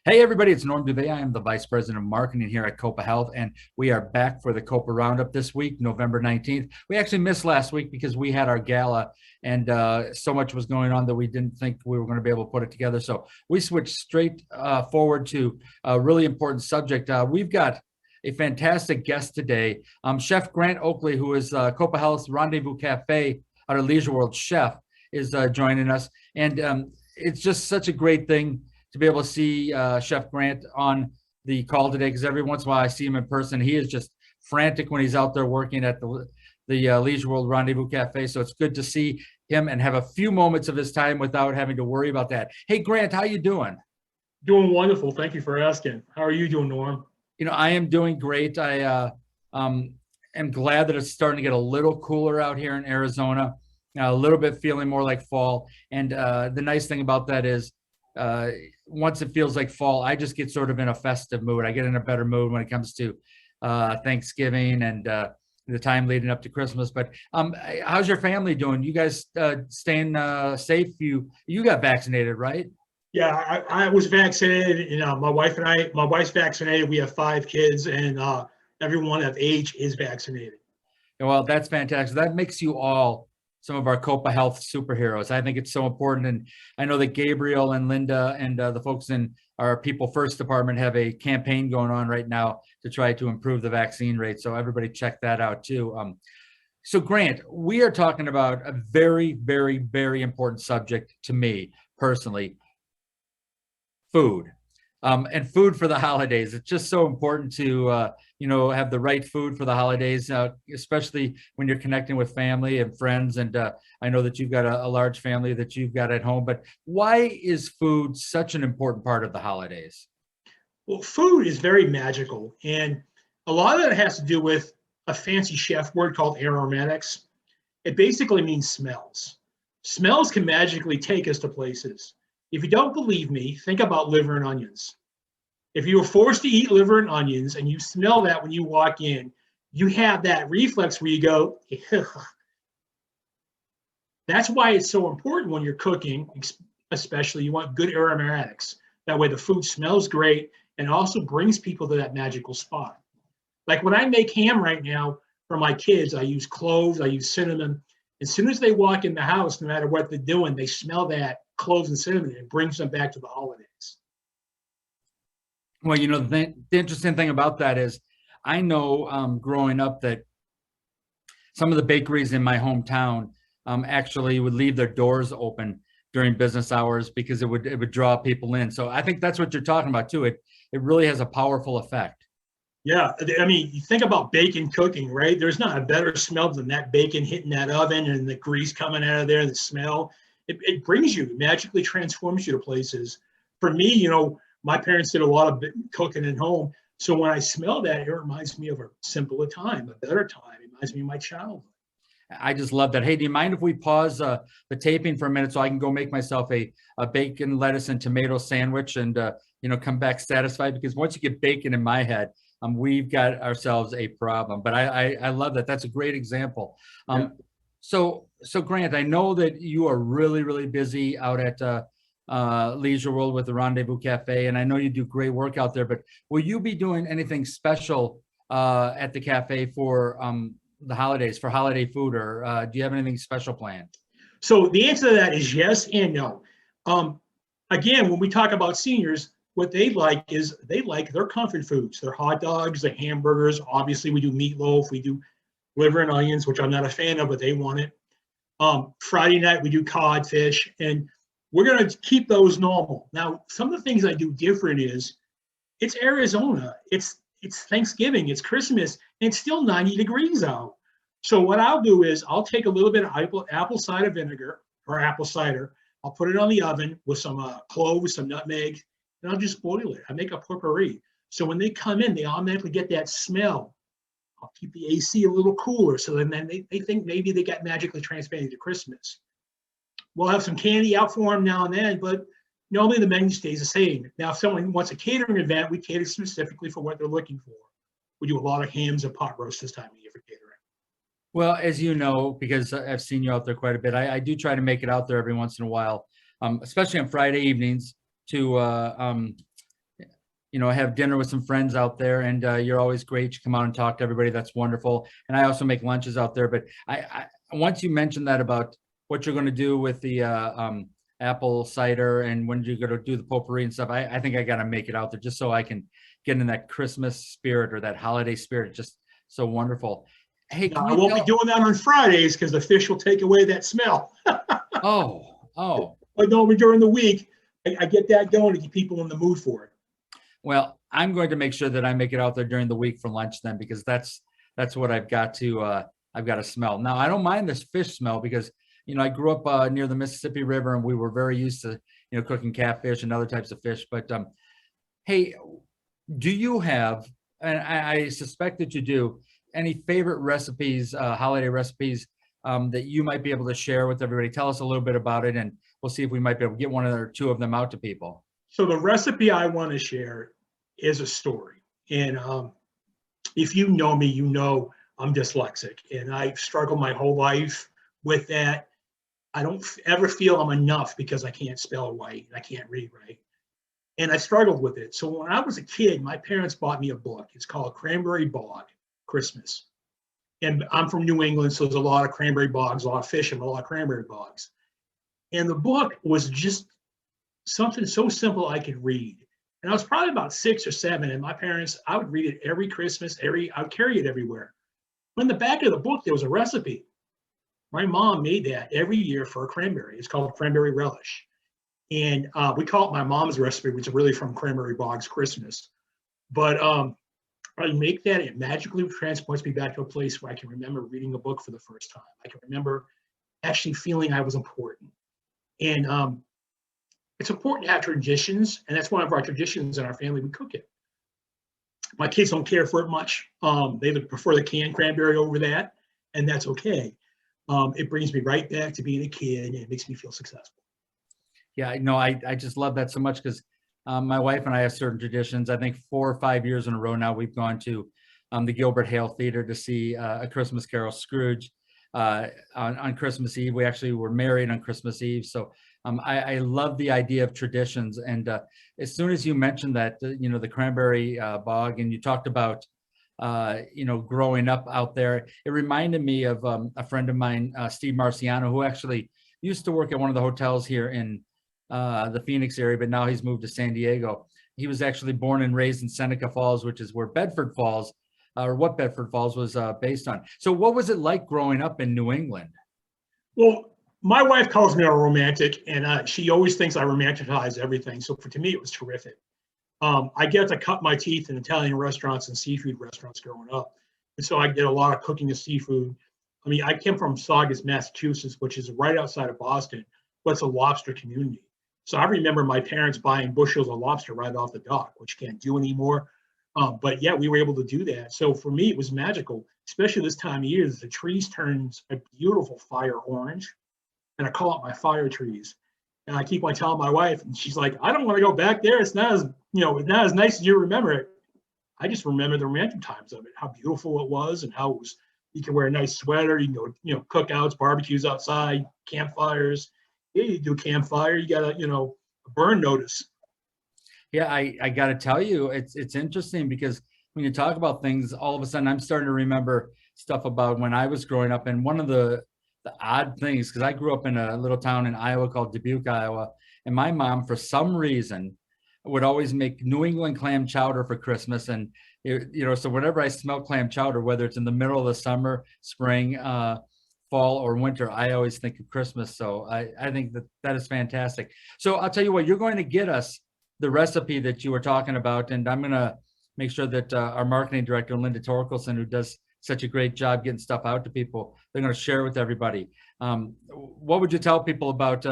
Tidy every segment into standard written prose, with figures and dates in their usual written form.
Hey everybody, it's Norm Dubay. I am the Vice President of Marketing here at Copa Health, and we are back for the Copa Roundup this week, November 19th. We actually missed last week because we had our gala, and so much was going on that we didn't think we were going to be able to put it together. So we switched straight forward to a really important subject. We've got a fantastic guest today, Chef Grant Oakley, who is Copa Health's Rendezvous Cafe out of Leisure World chef, is joining us. And it's just such a great thing to be able to see Chef Grant on the call today, because every once in a while I see him in person. He is just frantic when he's out there working at the Leisure World Rendezvous Cafe. So it's good to see him and have a few moments of his time without having to worry about that. Hey, Grant, how you doing? Doing wonderful. Thank you for asking. How are you doing, Norm? I am doing great. I am glad that it's starting to get a little cooler out here in Arizona, a little bit feeling more like fall. And the nice thing about that is, once it feels like fall, I just get sort of in a festive mood. I get in a better mood when it comes to Thanksgiving and the time leading up to Christmas. But how's your family doing? You guys staying safe? You got vaccinated, right? Yeah, I was vaccinated. My wife's vaccinated. We have 5 kids, and everyone of age is vaccinated. Well, that's fantastic. That makes you all some of our Copa Health superheroes. I think it's so important. And I know that Gabriel and Linda and the folks in our People First department have a campaign going on right now to try to improve the vaccine rate. So everybody check that out too. So Grant, we are talking about a very, very, very important subject to me personally, food. And food for the holidays. It's just so important to, have the right food for the holidays, especially when you're connecting with family and friends. And I know that you've got a large family that you've got at home, but why is food such an important part of the holidays? Well, food is very magical, and a lot of it has to do with a fancy chef word called aromatics. It basically means smells. Smells can magically take us to places. If you don't believe me, think about liver and onions. If you were forced to eat liver and onions and you smell that when you walk in, you have that reflex where you go, ugh. That's why it's so important when you're cooking, especially you want good aromatics. That way the food smells great and also brings people to that magical spot. Like when I make ham right now for my kids, I use cloves, I use cinnamon. As soon as they walk in the house, no matter what they're doing, they smell that cloves and cinnamon. It brings them back to the holidays. Well, the interesting thing about that is I know growing up that some of the bakeries in my hometown actually would leave their doors open during business hours because it would draw people in. So I think that's what you're talking about too. It really has a powerful effect. Yeah, I mean, you think about bacon cooking, right? There's not a better smell than that bacon hitting that oven and the grease coming out of there, the smell. It brings you, magically transforms you to places. For me, my parents did a lot of cooking at home. So when I smell that, it reminds me of a simpler time, a better time. It reminds me of my childhood. I just love that. Hey, do you mind if we pause the taping for a minute so I can go make myself a bacon, lettuce, and tomato sandwich and, come back satisfied? Because once you get bacon in my head, we've got ourselves a problem. But I love that. That's a great example. Yeah. So Grant, I know that you are really, really busy out at Leisure World with the Rendezvous Cafe, and I know you do great work out there, but will you be doing anything special at the cafe for the holidays, for holiday food, or do you have anything special planned? So the answer to that is yes and no. Again, when we talk about seniors, what they like is they like their comfort foods, their hot dogs, their hamburgers. Obviously, we do meatloaf, we do liver and onions, which I'm not a fan of, but they want it. Friday night, we do codfish, and we're going to keep those normal. Now, some of the things I do different is it's Arizona, it's Thanksgiving, it's Christmas, and it's still 90 degrees out. So what I'll do is I'll take a little bit of apple cider vinegar or apple cider. I'll put it on the oven with some cloves, some nutmeg, and I'll just boil it. I make a potpourri. So when they come in, they automatically get that smell. I'll keep the AC a little cooler, so then they think maybe they got magically transplanted to Christmas. We'll have some candy out for them now and then, but normally the menu stays the same. Now, if someone wants a catering event, we cater specifically for what they're looking for. We do a lot of hams and pot roasts this time of year for catering. Well, as you know, because I've seen you out there quite a bit, I do try to make it out there every once in a while, especially on Friday evenings to have dinner with some friends out there, and you're always great. You come out and talk to everybody. That's wonderful. And I also make lunches out there. But once you mentioned that about what you're going to do with the apple cider and when you're going to do the potpourri and stuff, I think I got to make it out there just so I can get in that Christmas spirit or that holiday spirit. Just so wonderful. Hey, Now, I won't be doing that on Fridays because the fish will take away that smell. Oh. But normally during the week, I get that going to get people in the mood for it. Well, I'm going to make sure that I make it out there during the week for lunch then, because that's what I've got to smell. Now, I don't mind this fish smell because, I grew up near the Mississippi River, and we were very used to, cooking catfish and other types of fish. But hey, do you have, and I suspect that you do, any favorite recipes, holiday recipes that you might be able to share with everybody? Tell us a little bit about it, and we'll see if we might be able to get one or two of them out to people. So the recipe I want to share is a story. And if you know me, you know I'm dyslexic, and I've struggled my whole life with that. I don't ever feel I'm enough because I can't spell right. I can't read right. And I struggled with it. So when I was a kid, my parents bought me a book. It's called Cranberry Bog Christmas. And I'm from New England, so there's a lot of cranberry bogs, a lot of fish, and a lot of cranberry bogs. And the book was just something so simple I could read. And I was probably about 6 or 7, and my parents, I would read it every Christmas, I would carry it everywhere. On the back of the book, there was a recipe. My mom made that every year for a cranberry. It's called cranberry relish. And we call it my mom's recipe, which is really from Cranberry Bog's Christmas. But I make that, it magically transports me back to a place where I can remember reading a book for the first time. I can remember actually feeling I was important. And it's important to have traditions, and that's one of our traditions in our family. We cook it. My kids don't care for it much. They prefer the canned cranberry over that, and that's okay. It brings me right back to being a kid, and it makes me feel successful. Yeah, no, I just love that so much because my wife and I have certain traditions. I think 4 or 5 years in a row now we've gone to the Gilbert Hale Theater to see A Christmas Carol, Scrooge on Christmas Eve. We actually were married on Christmas Eve, so I love the idea of traditions. And as soon as you mentioned that, the cranberry bog, and you talked about growing up out there, it reminded me of a friend of mine, Steve Marciano, who actually used to work at one of the hotels here in the Phoenix area, but now he's moved to San Diego. He was actually born and raised in Seneca Falls, which is where Bedford Falls, or what Bedford Falls was based on. So what was it like growing up in New England? Well, my wife calls me a romantic, and she always thinks I romanticize everything. So to me, it was terrific. I get to cut my teeth in Italian restaurants and seafood restaurants growing up. And so I did a lot of cooking of seafood. I mean, I came from Saugus, Massachusetts, which is right outside of Boston, but it's a lobster community. So I remember my parents buying bushels of lobster right off the dock, which you can't do anymore. But yeah, we were able to do that. So for me, it was magical, especially this time of year. The trees turns a beautiful fire orange, and I call it my fire trees. And I keep on telling my wife, and she's like, I don't want to go back there. It's not as, it's not as nice as you remember it. I just remember the romantic times of it, how beautiful it was, and how it was, you can wear a nice sweater, you can go, cookouts, barbecues outside, campfires. Yeah, you do campfire, you got a burn notice. Yeah, I got to tell you, it's interesting because when you talk about things, all of a sudden I'm starting to remember stuff about when I was growing up. And one of the odd things, because I grew up in a little town in Iowa called Dubuque, Iowa, and my mom, for some reason, would always make New England clam chowder for Christmas. And so whenever I smell clam chowder, whether it's in the middle of the summer, spring, fall, or winter, I always think of Christmas. So I think that is fantastic. So I'll tell you what, you're going to get us the recipe that you were talking about, and I'm going to make sure that our marketing director, Linda Torkelson, who does such a great job getting stuff out to people, they're going to share with everybody. What would you tell people about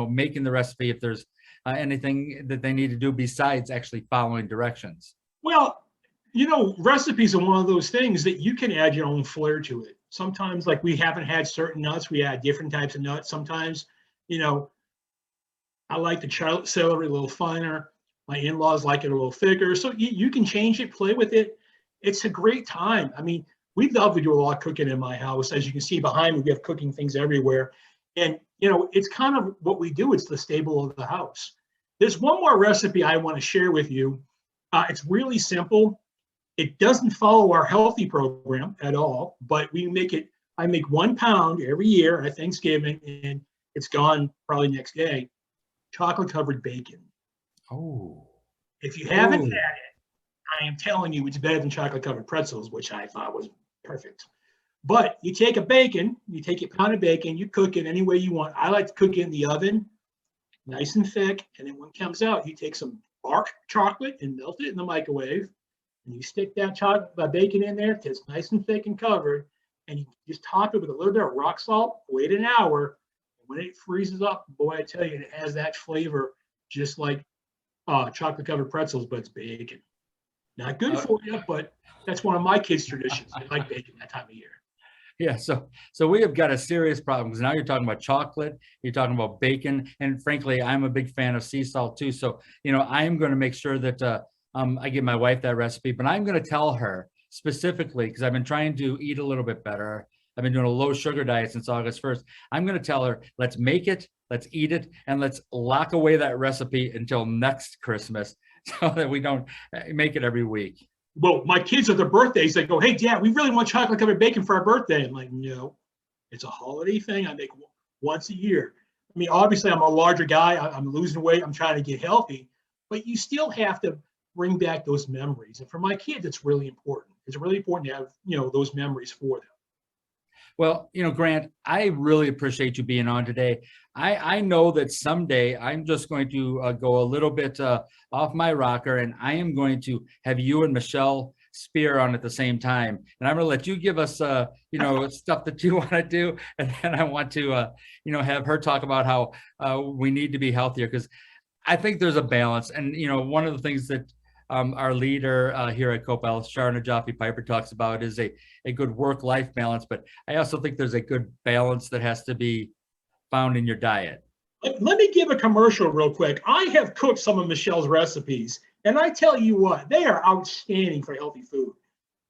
making the recipe, if there's anything that they need to do besides actually following directions? Well, recipes are one of those things that you can add your own flair to it. Sometimes, like, we haven't had certain nuts, we add different types of nuts. Sometimes, I like the celery a little finer. My in-laws like it a little thicker. So you can change it, play with it. It's a great time. I mean, we love to do a lot of cooking in my house. As you can see behind me, we have cooking things everywhere. And, it's kind of what we do. It's the staple of the house. There's one more recipe I want to share with you. It's really simple. It doesn't follow our healthy program at all, but we make it. I make 1 pound every year at Thanksgiving, and it's gone probably next day. Chocolate covered bacon. Oh, If you haven't oh, had it, I am telling you, it's better than chocolate covered pretzels, which I thought was perfect. But you take you take a pound of bacon, you cook it any way you want. I like to cook it in the oven, nice and thick. And then when it comes out, you take some dark chocolate and melt it in the microwave. And you stick that bacon in there till it's nice and thick and covered. And you just top it with a little bit of rock salt, wait an hour. And when it freezes up, boy, I tell you, it has that flavor just like chocolate covered pretzels, but it's bacon. Not good uh, for you, but that's one of my kids' traditions. They like bacon that time of year. yeah. So we have got a serious problem because now you're talking about chocolate, you're talking about bacon, and frankly, I'm a big fan of sea salt too. So I am going to make sure that I give my wife that recipe, but I'm going to tell her specifically because I've been trying to eat a little bit better. I've been doing a low sugar diet since August 1st. I'm going to tell her, let's make it, let's eat it, and let's lock away that recipe until next Christmas so that we don't make it every week. Well, my kids at their birthdays, they go, "Hey, Dad, we really want chocolate covered bacon for our birthday." I'm like, "No, it's a holiday thing. I make once a year." I mean, obviously, I'm a larger guy. I'm losing weight. I'm trying to get healthy, but you still have to bring back those memories. And for my kids, it's really important. It's really important to have those memories for them. Well, Grant, I really appreciate you being on today. I know that someday I'm just going to go a little bit off my rocker, and I am going to have you and Michelle Spear on at the same time. And I'm going to let you give us, stuff that you want to do, and then I want to, have her talk about how we need to be healthier because I think there's a balance. And one of the things that our leader here at Copa, Sharna Jaffe Piper, talks about is a good work-life balance. But I also think there's a good balance that has to be found in your diet. Let me give a commercial real quick. I have cooked some of Michelle's recipes, and I tell you what, they are outstanding for healthy food.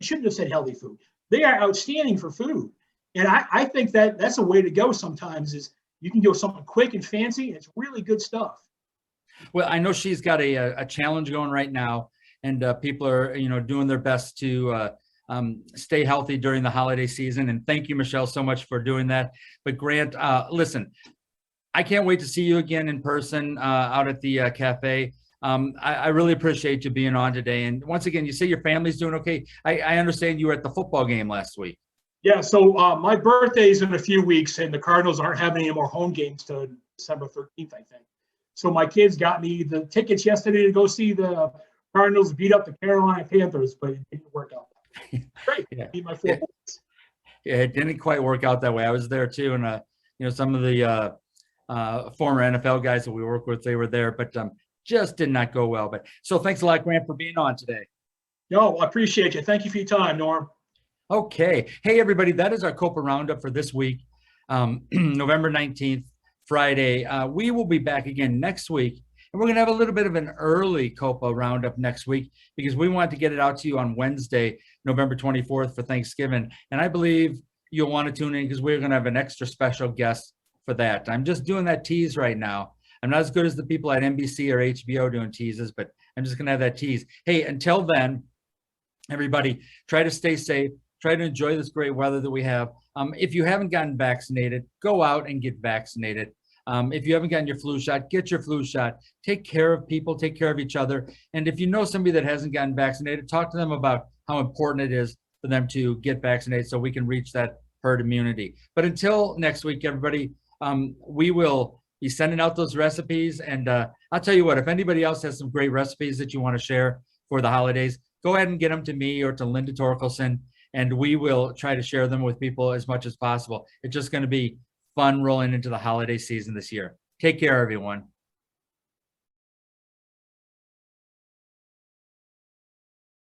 I shouldn't have said healthy food. They are outstanding for food. And I think that's a way to go sometimes is you can go something quick and fancy, and it's really good stuff. Well, I know she's got a challenge going right now, and people are doing their best to stay healthy during the holiday season. And thank you, Michelle, so much for doing that. But Grant, listen, I can't wait to see you again in person out at the cafe. I really appreciate you being on today. And once again, you say your family's doing okay. I understand you were at the football game last week. Yeah, so my birthday is in a few weeks, and the Cardinals aren't having any more home games till December 13th, I think. So my kids got me the tickets yesterday to go see the Cardinals beat up the Carolina Panthers, but it didn't work out. Great. Yeah. Beat my 4 boys. Yeah, it didn't quite work out that way. I was there too, and some of the former NFL guys that we work with, they were there, but just did not go well. But so thanks a lot, Grant, for being on today. No, I appreciate you. Thank you for your time, Norm. Okay. Hey, everybody, that is our Copa Roundup for this week, November 19th, Friday. We will be back again next week, and we're going to have a little bit of an early Copa Roundup next week because we want to get it out to you on Wednesday, November 24th for Thanksgiving. And I believe you'll want to tune in because we're going to have an extra special guest for that. I'm just doing that tease right now. I'm not as good as the people at NBC or HBO doing teases, but I'm just going to have that tease. Hey, until then, everybody, try to stay safe. Try to enjoy this great weather that we have. If you haven't gotten vaccinated, go out and get vaccinated. If you haven't gotten your flu shot, get your flu shot. Take care of people, take care of each other. And if you know somebody that hasn't gotten vaccinated, talk to them about how important it is for them to get vaccinated so we can reach that herd immunity. But until next week, everybody, we will be sending out those recipes. And I'll tell you what, if anybody else has some great recipes that you want to share for the holidays, go ahead and get them to me or to Linda Torkelson, and we will try to share them with people as much as possible. It's just going to be fun rolling into the holiday season this year. Take care, everyone.